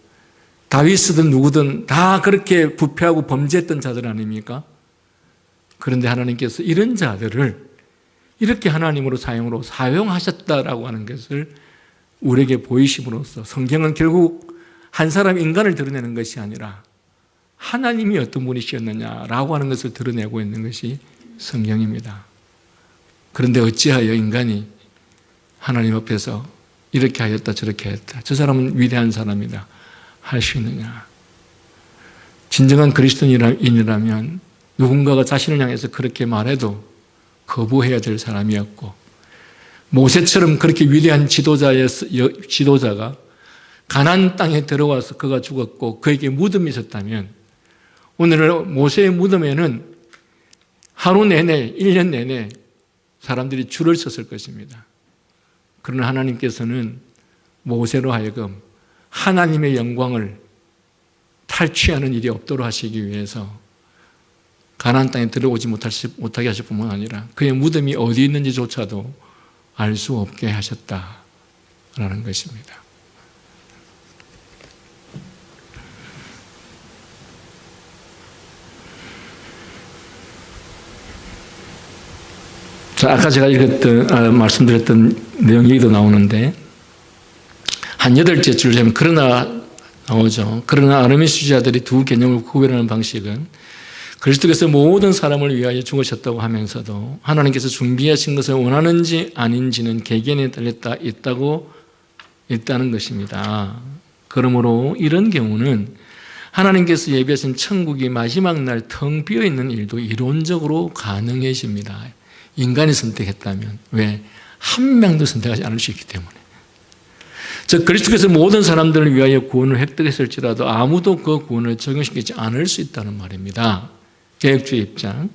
다윗이든 누구든 다 그렇게 부패하고 범죄했던 자들 아닙니까? 그런데 하나님께서 이런 자들을 이렇게 하나님으로 사용하셨다라고 하는 것을 우리에게 보이심으로써 성경은 결국 한 사람 인간을 드러내는 것이 아니라 하나님이 어떤 분이셨느냐라고 하는 것을 드러내고 있는 것이 성경입니다. 그런데 어찌하여 인간이 하나님 앞에서 이렇게 하였다 저렇게 했다, 저 사람은 위대한 사람이다 할 수 있느냐? 진정한 그리스도인이라면 누군가가 자신을 향해서 그렇게 말해도 거부해야 될 사람이었고, 모세처럼 그렇게 위대한 지도자가 가나안 땅에 들어와서 그가 죽었고 그에게 무덤이 있었다면 오늘 모세의 무덤에는 하루 내내 1년 내내 사람들이 줄을 섰을 것입니다. 그러나 하나님께서는 모세로 하여금 하나님의 영광을 탈취하는 일이 없도록 하시기 위해서 가나안 땅에 들어오지 못하게 하실 뿐만 아니라 그의 무덤이 어디 있는지조차도 알 수 없게 하셨다라는 것입니다. 자, 아까 제가 말씀드렸던 내용 여기도 나오는데 한 8째 줄 되면 그러나 나오죠. 그러나 아르미스주자들이 두 개념을 구별하는 방식은 그리스도께서 모든 사람을 위하여 죽으셨다고 하면서도 하나님께서 준비하신 것을 원하는지 아닌지는 개개인에 달렸다 있다는 것입니다. 그러므로 이런 경우는 하나님께서 예비하신 천국이 마지막 날 텅 비어있는 일도 이론적으로 가능해집니다. 인간이 선택했다면. 왜? 한 명도 선택하지 않을 수 있기 때문에. 즉 그리스도께서 모든 사람들을 위하여 구원을 획득했을지라도 아무도 그 구원을 적용시키지 않을 수 있다는 말입니다. 개혁주의 입장.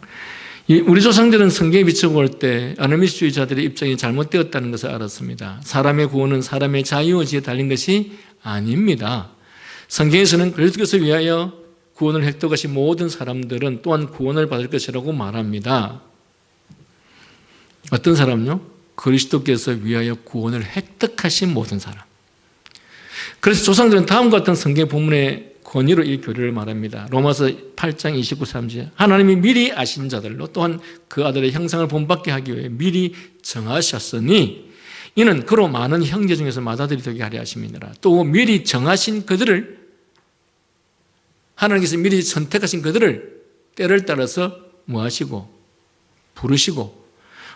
우리 조상들은 성경에 비춰볼 때 아르미스주의자들의 입장이 잘못되었다는 것을 알았습니다. 사람의 구원은 사람의 자유의지에 달린 것이 아닙니다. 성경에서는 그리스도께서 위하여 구원을 획득하신 모든 사람들은 또한 구원을 받을 것이라고 말합니다. 어떤 사람요? 그리스도께서 위하여 구원을 획득하신 모든 사람. 그래서 조상들은 다음과 같은 성경 본문의 권위로 이 교리를 말합니다. 로마서 8장 29, 30절 하나님이 미리 아신 자들로 또한 그 아들의 형상을 본받게 하기 위해 미리 정하셨으니 이는 그로 많은 형제 중에서 맏아들이 되게 하려 하심이니라. 또 미리 정하신 그들을 하나님께서 미리 선택하신 그들을 때를 따라서 뭐하시고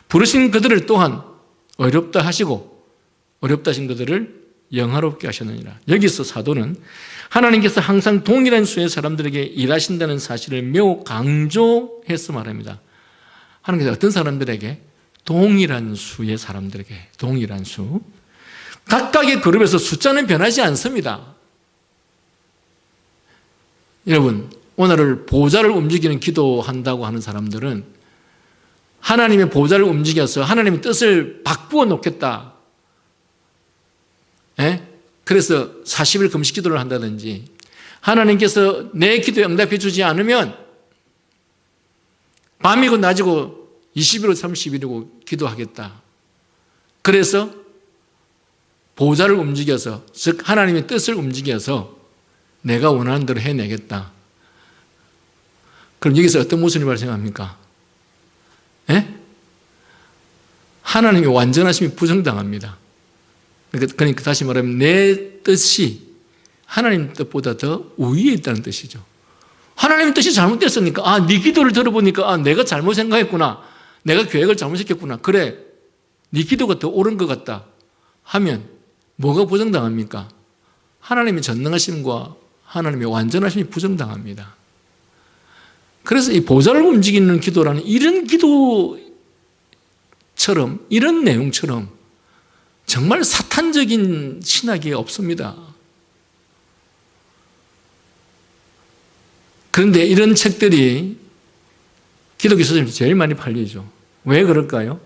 부르신 그들을 또한 어렵다 하시고 어렵다 하신 그들을 영화롭게 하셨느니라. 여기서 사도는 하나님께서 항상 동일한 수의 사람들에게 일하신다는 사실을 매우 강조해서 말합니다. 하나님께서 어떤 사람들에게? 동일한 수의 사람들에게. 동일한 수. 각각의 그룹에서 숫자는 변하지 않습니다. 여러분, 오늘을 보좌를 움직이는 기도한다고 하는 사람들은 하나님의 보좌를 움직여서 하나님의 뜻을 바꾸어 놓겠다. 그래서 40일 금식 기도를 한다든지 하나님께서 내 기도에 응답해 주지 않으면 밤이고 낮이고 20일이고 30일이고 기도하겠다. 그래서 보좌를 움직여서, 즉 하나님의 뜻을 움직여서 내가 원하는 대로 해내겠다. 그럼 여기서 어떤 모순이 발생합니까? 하나님의 완전하심이 부정당합니다. 그러니까 다시 말하면 내 뜻이 하나님 뜻보다 더 우위에 있다는 뜻이죠. 하나님 뜻이 잘못됐으니까 네 기도를 들어보니까 내가 잘못 생각했구나. 내가 계획을 잘못시켰구나. 그래, 네 기도가 더 옳은 것 같다 하면 뭐가 부정당합니까? 하나님의 전능하심과 하나님의 완전하심이 부정당합니다. 그래서 이 보좌를 움직이는 기도라는 이런 기도처럼, 이런 내용처럼 정말 사탄적인 신학이 없습니다. 그런데 이런 책들이 기독교 서점에서 제일 많이 팔리죠. 왜 그럴까요?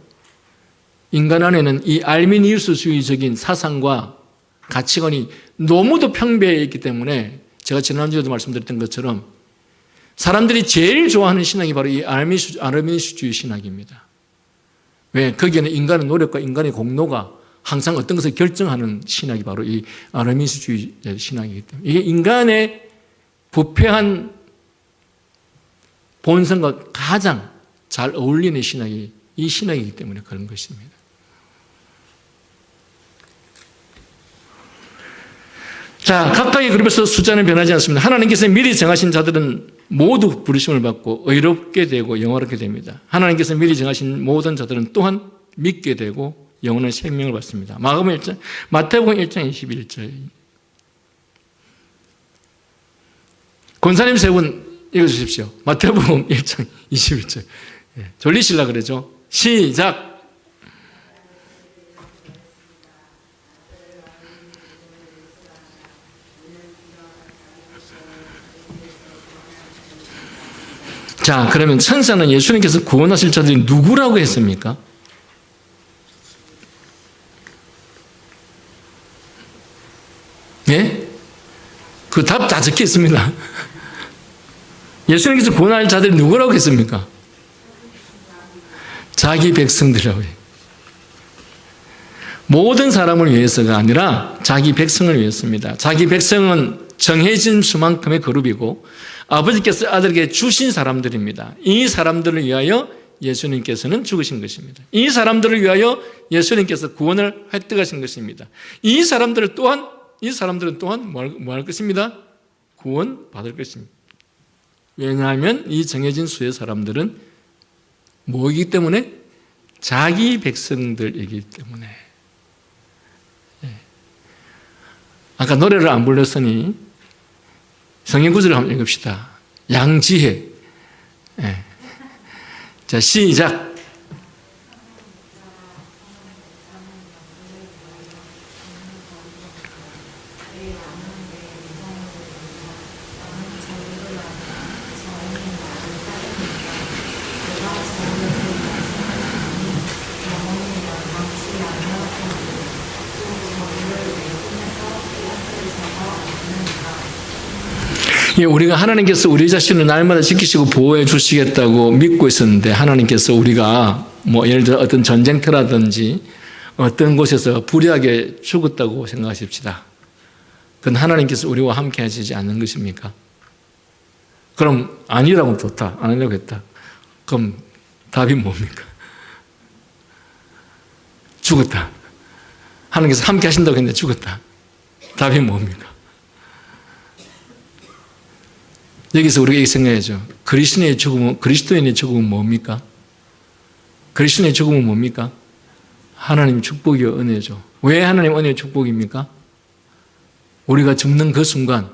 인간 안에는 이 알미니우스주의적인 사상과 가치관이 너무도 평배해 있기 때문에 제가 지난주에도 말씀드렸던 것처럼 사람들이 제일 좋아하는 신학이 바로 이 아르미니우스주의 신학입니다. 왜? 거기에는 인간의 노력과 인간의 공로가 항상 어떤 것을 결정하는 신학이 바로 이 아르미니우스주의 신학이기 때문에 이게 인간의 부패한 본성과 가장 잘 어울리는 신학이 이 신학이기 때문에 그런 것입니다. 자, 각각의 그룹에서 숫자는 변하지 않습니다. 하나님께서 미리 정하신 자들은 모두 부르심을 받고 의롭게 되고 영화롭게 됩니다. 하나님께서 미리 정하신 모든 자들은 또한 믿게 되고 영원한 생명을 받습니다. 마태복음 1장 21절. 권사님 세 분 읽어주십시오. 마태복음 1장 21절. 졸리시려고 그러죠? 시작! 자, 그러면 천사는 예수님께서 구원하실 자들이 누구라고 했습니까? 예? 그 답 다 적혀 있습니다. 예수님께서 구원할 자들이 누구라고 했습니까? 자기 백성들이라고 해요. 모든 사람을 위해서가 아니라 자기 백성을 위해서입니다. 자기 백성은 정해진 수만큼의 그룹이고 아버지께서 아들에게 주신 사람들입니다. 이 사람들을 위하여 예수님께서는 죽으신 것입니다. 이 사람들을 위하여 예수님께서 구원을 획득하신 것입니다. 이 사람들은 또한 뭐 할 것입니다? 구원 받을 것입니다. 왜냐하면 이 정해진 수의 사람들은 뭐이기 때문에? 자기 백성들이기 때문에. 아까 노래를 안 불렀으니 성경 구절을 한번 읽읍시다. 양지혜. 자, 시작. 우리가 하나님께서 우리 자신을 날마다 지키시고 보호해 주시겠다고 믿고 있었는데 하나님께서 우리가 예를 들어 어떤 전쟁터라든지 어떤 곳에서 불의하게 죽었다고 생각하십시다. 그건 하나님께서 우리와 함께 하시지 않는 것입니까? 그럼 아니라고 좋다. 아니라고 했다. 그럼 답이 뭡니까? 죽었다. 하나님께서 함께 하신다고 했는데 죽었다. 답이 뭡니까? 여기서 우리가 생각해야죠. 그리스도인의 죽음은 뭡니까? 그리스도인의 죽음은 뭡니까? 하나님 축복이요, 은혜죠. 왜 하나님 은혜의 축복입니까? 우리가 죽는 그 순간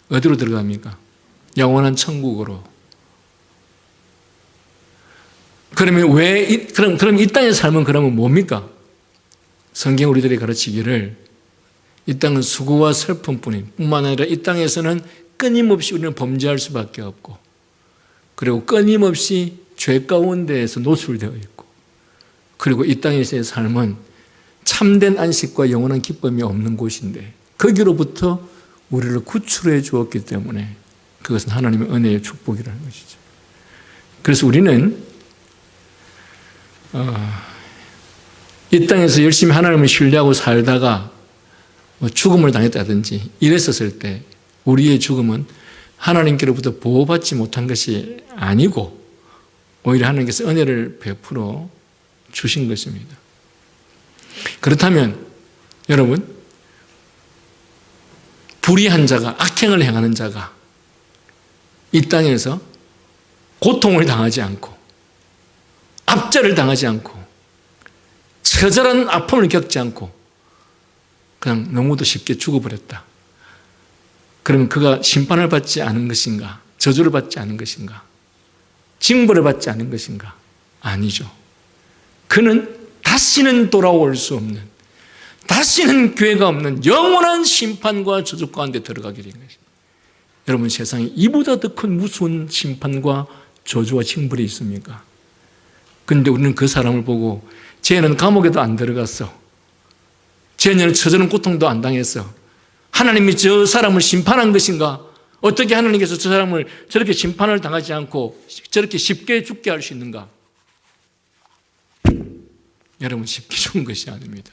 어디로 들어갑니까? 영원한 천국으로. 그러면 그럼 이 땅의 삶은 그러면 뭡니까? 성경 우리들이 가르치기를 이 땅은 수고와 슬픔뿐만 아니라 이 땅에서는 끊임없이 우리는 범죄할 수밖에 없고 그리고 끊임없이 죄 가운데에서 노출되어 있고 그리고 이 땅에서의 삶은 참된 안식과 영원한 기쁨이 없는 곳인데 거기로부터 우리를 구출해 주었기 때문에 그것은 하나님의 은혜의 축복이라는 것이죠. 그래서 우리는 이 땅에서 열심히 하나님을 신뢰하고 살다가 죽음을 당했다든지 이랬었을 때 우리의 죽음은 하나님께로부터 보호받지 못한 것이 아니고 오히려 하나님께서 은혜를 베풀어 주신 것입니다. 그렇다면 여러분, 불의한 자가, 악행을 행하는 자가 이 땅에서 고통을 당하지 않고 압제를 당하지 않고 처절한 아픔을 겪지 않고 그냥 너무도 쉽게 죽어버렸다. 그러면 그가 심판을 받지 않은 것인가? 저주를 받지 않은 것인가? 징벌을 받지 않은 것인가? 아니죠. 그는 다시는 돌아올 수 없는 다시는 기회가 없는 영원한 심판과 저주 가운데 들어가게 된 것입니다. 여러분, 세상에 이보다 더 큰 무서운 심판과 저주와 징벌이 있습니까? 그런데 우리는 그 사람을 보고 쟤는 감옥에도 안 들어갔어, 쟤는 저저런 고통도 안 당했어, 하나님이 저 사람을 심판한 것인가? 어떻게 하나님께서 저 사람을 저렇게 심판을 당하지 않고 저렇게 쉽게 죽게 할 수 있는가? 여러분, 쉽게 죽은 것이 아닙니다.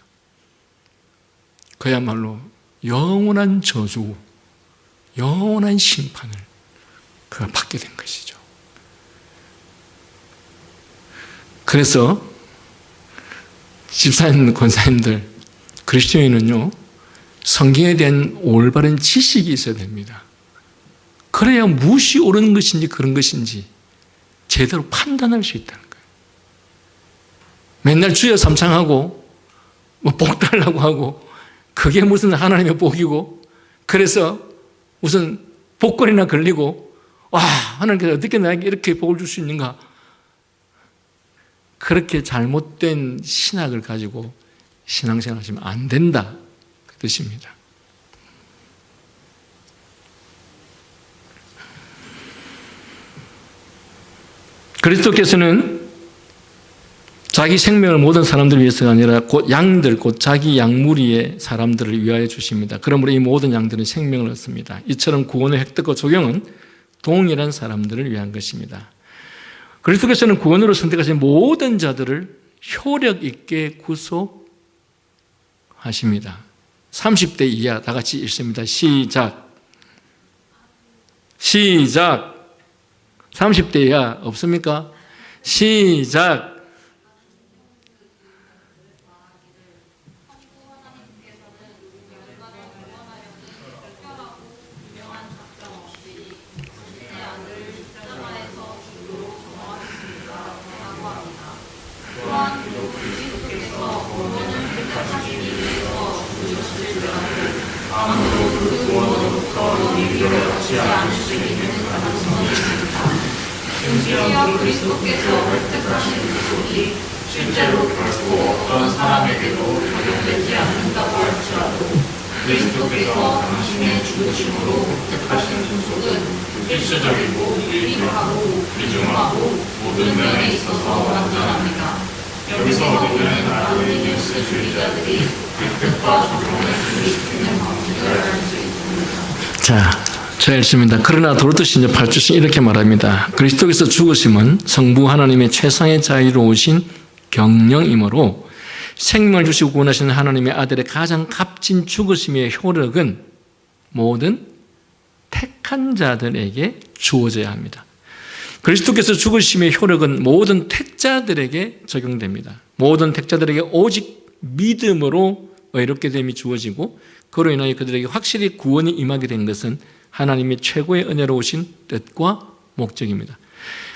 그야말로 영원한 저주, 영원한 심판을 그가 받게 된 것이죠. 그래서 집사님, 권사님들, 그리스도인은요, 성경에 대한 올바른 지식이 있어야 됩니다. 그래야 무엇이 옳은 것인지 그런 것인지 제대로 판단할 수 있다는 거예요. 맨날 주여 삼창하고 복 달라고 하고 그게 무슨 하나님의 복이고, 그래서 무슨 복권이나 걸리고 와, 하나님께서 어떻게 나에게 이렇게 복을 줄 수 있는가? 그렇게 잘못된 신학을 가지고 신앙생활 하시면 안 된다, 그 뜻입니다. 그리스도께서는 자기 생명을 모든 사람들을 위해서가 아니라 곧 양들, 곧 자기 양무리의 사람들을 위하여 주십니다. 그러므로 이 모든 양들은 생명을 얻습니다. 이처럼 구원의 획득과 적용은 동일한 사람들을 위한 것입니다. 그리스도께서는 구원으로 선택하신 모든 자들을 효력 있게 구속하십니다. 30대 이하 다 같이 읽습니다. 시작. 30대 이하 없습니까? 시작. 심지어 그리스도께서 획득하신 구속이 실제로 결코 어떤 사람에게도 적용되지 않는다고 할지라도 그리스도께서 당신의 죽으심으로 획득하신 구속은 필수적이고 유일하고 귀중하고 모든 면에 있어서 완전합니다. 여기서 우리는 아르미니우스주의자들이 획득과 적용을 분리시키는 방식을 알 수 있습니다. 자, 잘 읽습니다. 그러나 도르트신저 8주신 이렇게 말합니다. 그리스도께서 죽으심은 성부 하나님의 최상의 자유로 오신 경영이므로 생명을 주시고 구원하시는 하나님의 아들의 가장 값진 죽으심의 효력은 모든 택한 자들에게 주어져야 합니다. 그리스도께서 죽으심의 효력은 모든 택자들에게 적용됩니다. 모든 택자들에게 오직 믿음으로 의롭게 됨이 주어지고 그로 인하여 그들에게 확실히 구원이 임하게 된 것은 하나님의 최고의 은혜로우신 뜻과 목적입니다.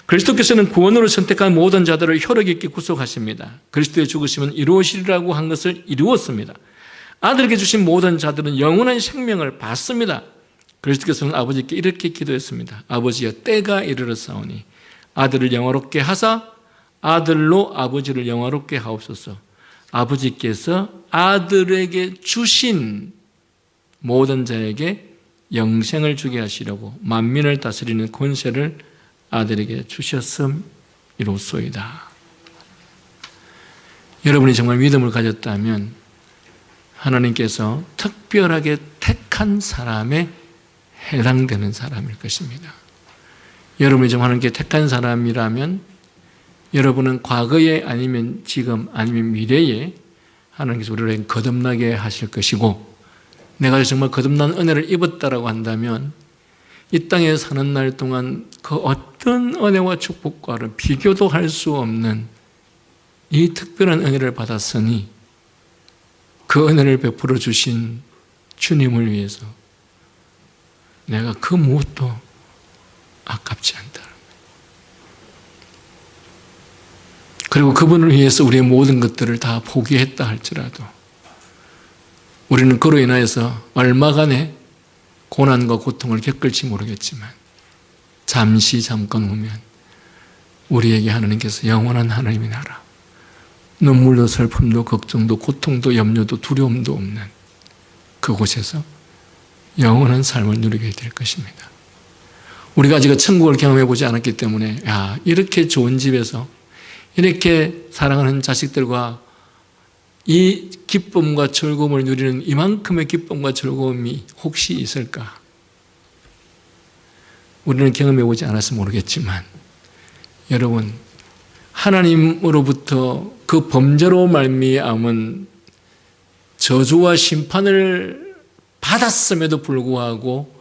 그리스도께서는 구원으로 선택한 모든 자들을 효력 있게 구속하십니다. 그리스도의 죽으심은 이루어지리라고 한 것을 이루었습니다. 아들에게 주신 모든 자들은 영원한 생명을 받습니다. 그리스도께서는 아버지께 이렇게 기도했습니다. 아버지여, 때가 이르렀사오니 아들을 영화롭게 하사 아들로 아버지를 영화롭게 하옵소서. 아버지께서 아들에게 주신 모든 자에게 영생을 주게 하시려고 만민을 다스리는 권세를 아들에게 주셨음이로소이다. 여러분이 정말 믿음을 가졌다면 하나님께서 특별하게 택한 사람에 해당되는 사람일 것입니다. 여러분이 정말 하나님께 택한 사람이라면 여러분은 과거에 아니면 지금 아니면 미래에 하나님께서 우리를 거듭나게 하실 것이고, 내가 정말 거듭난 은혜를 입었다라고 한다면 이 땅에 사는 날 동안 그 어떤 은혜와 축복과는 비교도 할 수 없는 이 특별한 은혜를 받았으니 그 은혜를 베풀어 주신 주님을 위해서 내가 그 무엇도 아깝지 않다. 그리고 그분을 위해서 우리의 모든 것들을 다 포기했다 할지라도 우리는 그로 인하여서 얼마간의 고난과 고통을 겪을지 모르겠지만 잠깐 후면 우리에게 하나님께서 영원한 하나님의 나라, 눈물도 슬픔도 걱정도 고통도 염려도 두려움도 없는 그곳에서 영원한 삶을 누리게 될 것입니다. 우리가 아직 천국을 경험해 보지 않았기 때문에 이렇게 좋은 집에서 이렇게 사랑하는 자식들과 이 기쁨과 즐거움을 누리는 이만큼의 기쁨과 즐거움이 혹시 있을까? 우리는 경험해 보지 않아서 모르겠지만 여러분, 하나님으로부터 그 범죄로 말미암은 저주와 심판을 받았음에도 불구하고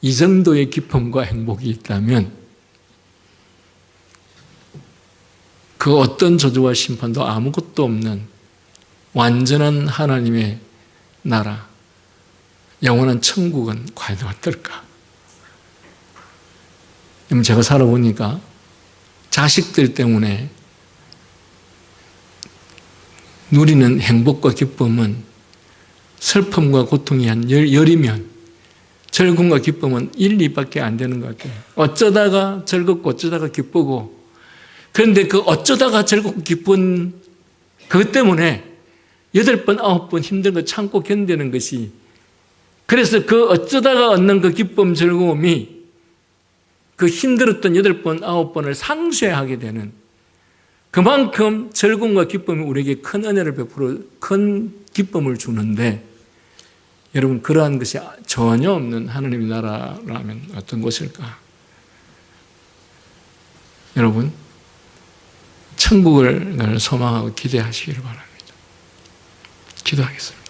이 정도의 기쁨과 행복이 있다면 그 어떤 저주와 심판도 아무것도 없는 완전한 하나님의 나라, 영원한 천국은 과연 어떨까? 제가 살아보니까 자식들 때문에 누리는 행복과 기쁨은 슬픔과 고통이 한 열이면 즐거움과 기쁨은 1, 2밖에 안 되는 것 같아요. 어쩌다가 즐겁고 어쩌다가 기쁘고, 그런데 그 어쩌다가 즐겁고 기쁜 그것 때문에 8번, 9번 힘든 거 참고 견디는 것이, 그래서 그 어쩌다가 얻는 그 기쁨, 즐거움이 그 힘들었던 8번, 9번을 상쇄하게 되는, 그만큼 즐거움과 기쁨이 우리에게 큰 은혜를 베풀어 큰 기쁨을 주는데, 여러분, 그러한 것이 전혀 없는 하나님의 나라라면 어떤 것일까? 여러분, 천국을 소망하고 기대하시기를 바랍니다. 기도하겠습니다.